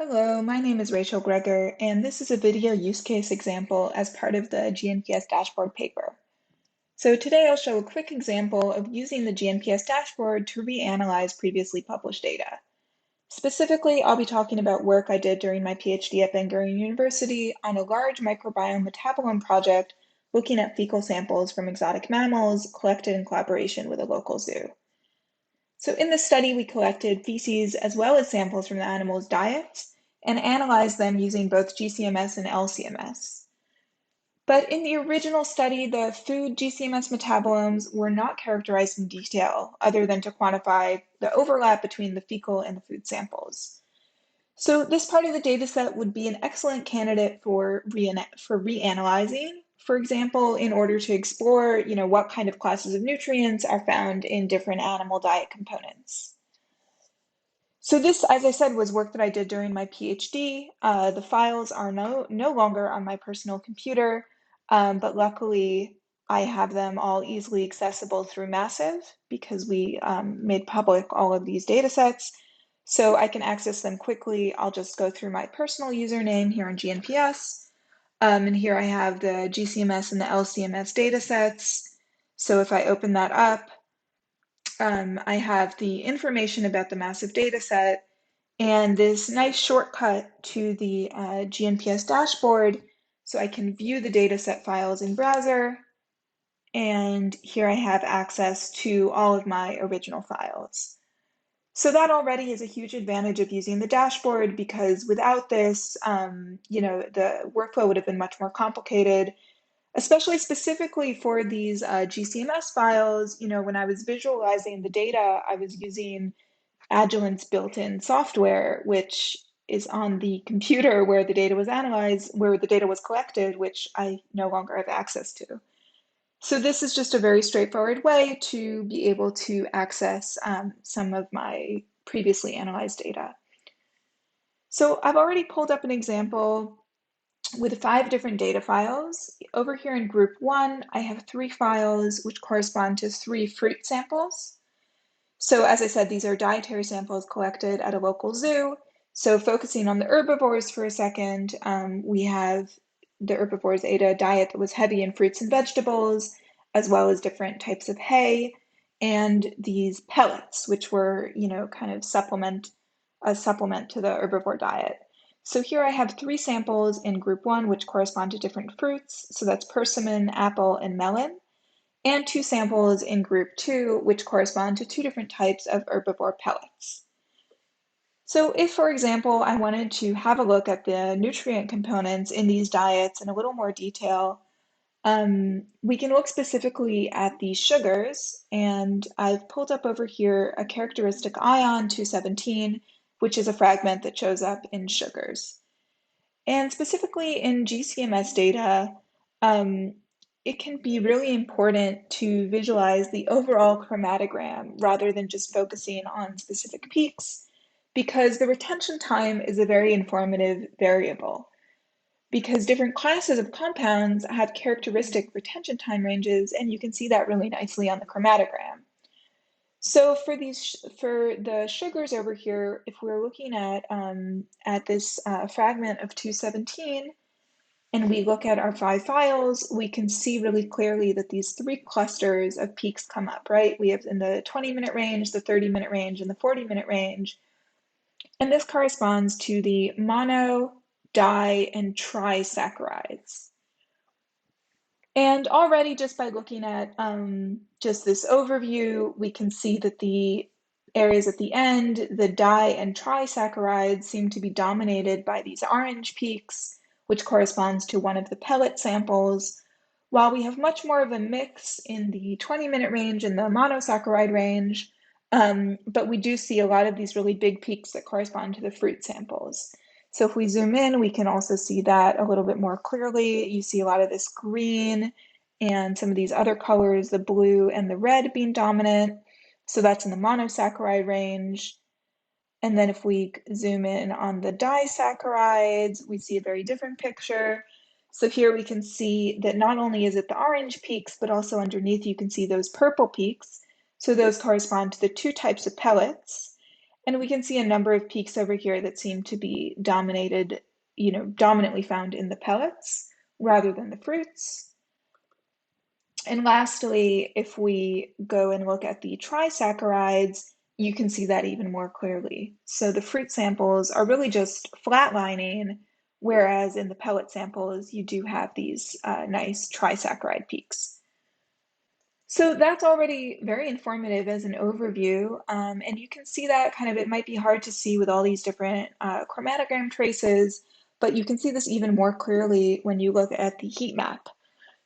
Hello, my name is Rachel Gregor, and this is a video use case example as part of the GNPS dashboard paper. So today I'll show a quick example of using the GNPS dashboard to reanalyze previously published data. Specifically, I'll be talking about work I did during my PhD at Ben Gurion University on a large microbiome metabolome project looking at fecal samples from exotic mammals collected in collaboration with a local zoo. So in this study, we collected feces as well as samples from the animals' diets and analyzed them using both GCMS and LCMS. But in the original study, the food GCMS metabolomes were not characterized in detail, other than to quantify the overlap between the fecal and the food samples. So this part of the dataset would be an excellent candidate for reanalyzing, for example, in order to explore, what kind of classes of nutrients are found in different animal diet components. So this, as I said, was work that I did during my PhD. The files are no longer on my personal computer, but luckily I have them all easily accessible through Massive because we made public all of these data sets. So I can access them quickly. I'll just go through my personal username here on GNPS. And here I have the GCMS and the LCMS data sets. So if I open that up, I have the information about the massive data set and this nice shortcut to the GNPS dashboard so I can view the data set files in browser. And here I have access to all of my original files. So that already is a huge advantage of using the dashboard because without this, the workflow would have been much more complicated, especially specifically for these GCMS files. When I was visualizing the data, I was using Agilent's built-in software, which is on the computer where the data was analyzed, where the data was collected, which I no longer have access to. So this is just a very straightforward way to be able to access some of my previously analyzed data. So I've already pulled up an example with 5 different data files. Over here in group 1, I have 3 files which correspond to 3 fruit samples. So as I said, these are dietary samples collected at a local zoo. So focusing on the herbivores for a second, we have the herbivores ate a diet that was heavy in fruits and vegetables, as well as different types of hay, and these pellets, which were, kind of a supplement to the herbivore diet. So here I have 3 samples in group 1, which correspond to different fruits. So that's persimmon, apple, and melon, and 2 samples in group 2, which correspond to 2 different types of herbivore pellets. So if, for example, I wanted to have a look at the nutrient components in these diets in a little more detail, we can look specifically at the sugars, and I've pulled up over here a characteristic ion 217, which is a fragment that shows up in sugars. And specifically in GCMS data, it can be really important to visualize the overall chromatogram rather than just focusing on specific peaks, because the retention time is a very informative variable. Because different classes of compounds have characteristic retention time ranges, and you can see that really nicely on the chromatogram. So for the sugars over here, if we're looking at this fragment of 217, and we look at our 5 files, we can see really clearly that these 3 clusters of peaks come up, right? We have in the 20-minute range, the 30-minute range, and the 40-minute range. And this corresponds to the mono, di, and trisaccharides. And already just by looking at just this overview, we can see that the areas at the end, the di and trisaccharides, seem to be dominated by these orange peaks, which corresponds to one of the pellet samples, while we have much more of a mix in the 20-minute range and the monosaccharide range, but we do see a lot of these really big peaks that correspond to the fruit samples. So if we zoom in, we can also see that a little bit more clearly. You see a lot of this green and some of these other colors, the blue and the red being dominant. So that's in the monosaccharide range. And then if we zoom in on the disaccharides, we see a very different picture. So here we can see that not only is it the orange peaks, but also underneath you can see those purple peaks. So those correspond to the 2 types of pellets. And we can see a number of peaks over here that seem to be dominantly found in the pellets rather than the fruits. And lastly, if we go and look at the trisaccharides, you can see that even more clearly. So the fruit samples are really just flatlining, whereas in the pellet samples, you do have these nice trisaccharide peaks. So that's already very informative as an overview, and you can see that it might be hard to see with all these different chromatogram traces, but you can see this even more clearly when you look at the heat map.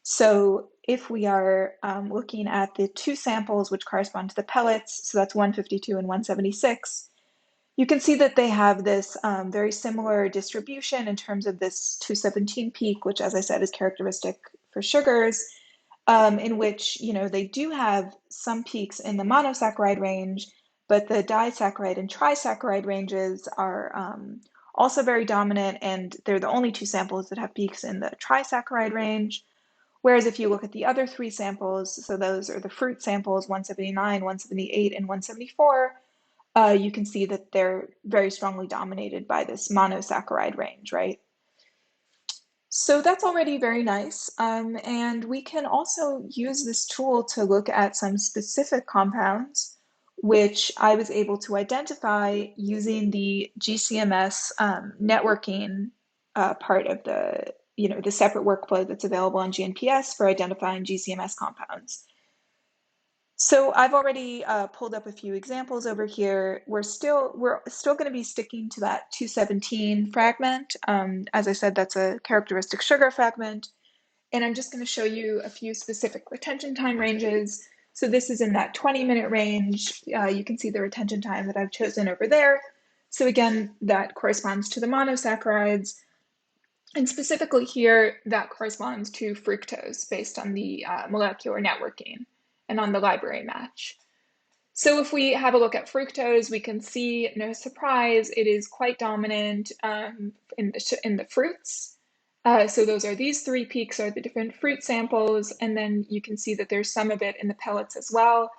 So if we are looking at the two samples which correspond to the pellets, so that's 152 and 176, you can see that they have this very similar distribution in terms of this 217 peak, which, as I said, is characteristic for sugars, in which they do have some peaks in the monosaccharide range, but the disaccharide and trisaccharide ranges are also very dominant, and they're the only two samples that have peaks in the trisaccharide range. Whereas if you look at the other three samples, so those are the fruit samples, 179, 178, and 174, you can see that they're very strongly dominated by this monosaccharide range, right? So that's already very nice. And we can also use this tool to look at some specific compounds, which I was able to identify using the GCMS networking part of the separate workflow that's available on GNPS for identifying GCMS compounds. So I've already pulled up a few examples over here. We're still going to be sticking to that 217 fragment. As I said, that's a characteristic sugar fragment. And I'm just going to show you a few specific retention time ranges. So this is in that 20-minute range. You can see the retention time that I've chosen over there. So again, that corresponds to the monosaccharides. And specifically here, that corresponds to fructose based on the molecular networking and on the library match. So if we have a look at fructose, we can see, no surprise, it is quite dominant in the fruits. So those are these three peaks are the different fruit samples, and then you can see that there's some of it in the pellets as well.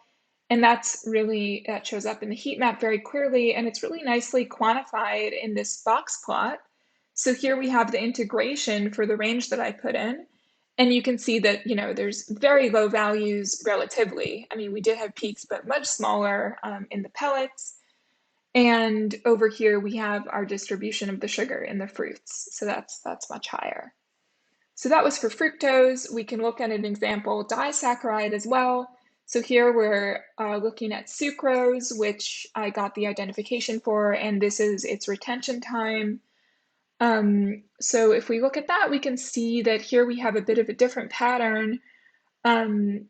And that shows up in the heat map very clearly, and it's really nicely quantified in this box plot. So here we have the integration for the range that I put in. And you can see that, there's very low values relatively. I mean, we did have peaks, but much smaller in the pellets. And over here, we have our distribution of the sugar in the fruits. So that's much higher. So that was for fructose. We can look at an example disaccharide as well. So here we're looking at sucrose, which I got the identification for, and this is its retention time. So if we look at that, we can see that here we have a bit of a different pattern. In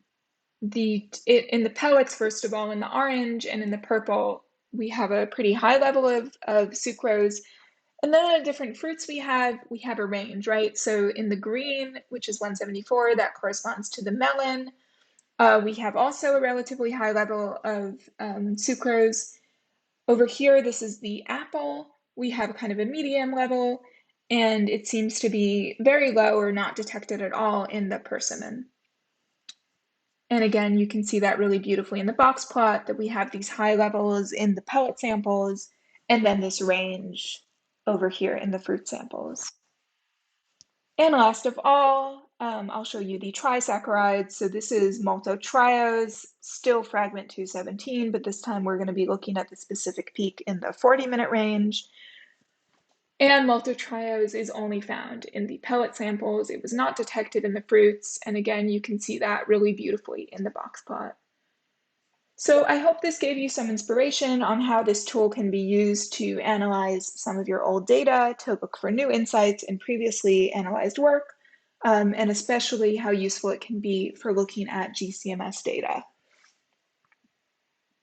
the pellets, first of all, in the orange and in the purple, we have a pretty high level of sucrose. And then in the different fruits we have a range, right? So in the green, which is 174, that corresponds to the melon. We have also a relatively high level of sucrose. Over here, this is the apple. We have kind of a medium level, and it seems to be very low or not detected at all in the persimmon. And again, you can see that really beautifully in the box plot that we have these high levels in the pellet samples, and then this range over here in the fruit samples. And last of all, I'll show you the trisaccharides. So this is maltotriose, still fragment 217, but this time we're going to be looking at the specific peak in the 40-minute range. And maltotriose is only found in the pellet samples. It was not detected in the fruits. And again, you can see that really beautifully in the box plot. So I hope this gave you some inspiration on how this tool can be used to analyze some of your old data, to look for new insights in previously analyzed work, and especially how useful it can be for looking at GCMS data.